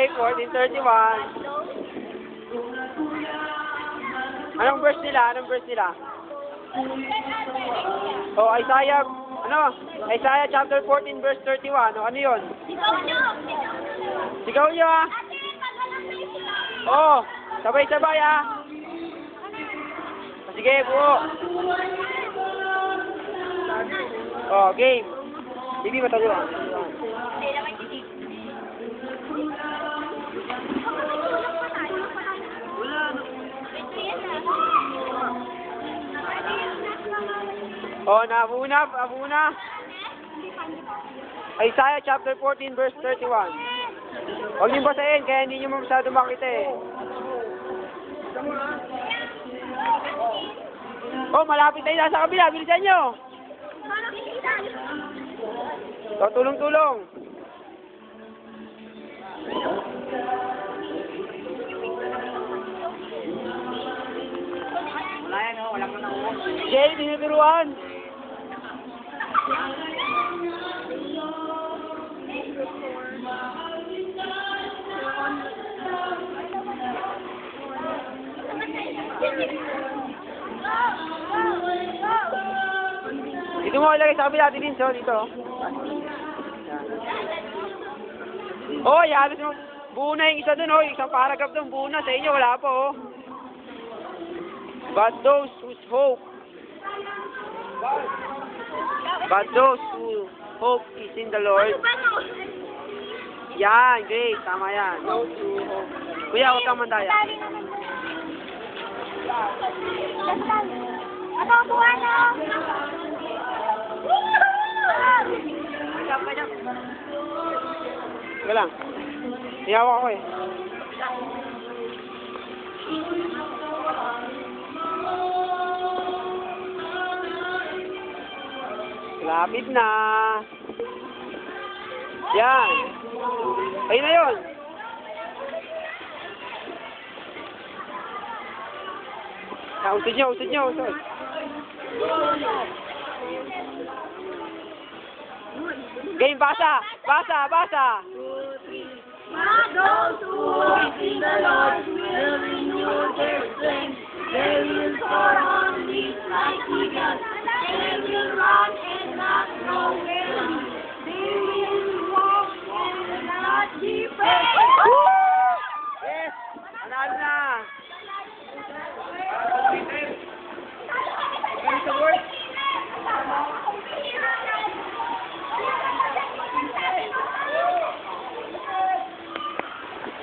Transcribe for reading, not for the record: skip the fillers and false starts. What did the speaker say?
Okay, 14:31. Anong verse nila? Anong verse nila? Oh, Isaiah, Isaiah chapter 14 verse 31. O, ano yun? Sigaw nyo ah. Oh, sabay-sabay ah. Sige, buo. Oh, game. Bibi, matalo ah. Oh, nabuna. Isaiah chapter 14 verse 31. Huwag niyo basahin kaya hindi niyo masyado makita eh. Oh, malapit tayo sa kabila. Bilisan niyo. So, tulong-tulong. Wala yan o, wala ko na uwan. Jay, tinuturuan. Dito mo ilagay sa kabila din, so dito. Oh, yaris mo. Buo na yung isa dun, oh. Isang paragraph dun, buo na. Sa inyo, wala pa, oh. But those who hope is in the Lord. Yan, great. Tama yan. Kuya, huwag kang mandaya. Ano, tuwa na? Wala lang. Iyawa ko eh. Lapit na. Yan. Ayun na yun. Usod nyo. Game, basa. Those who hope in the Lord will renew their strength. They will soar on wings like eagles. They will run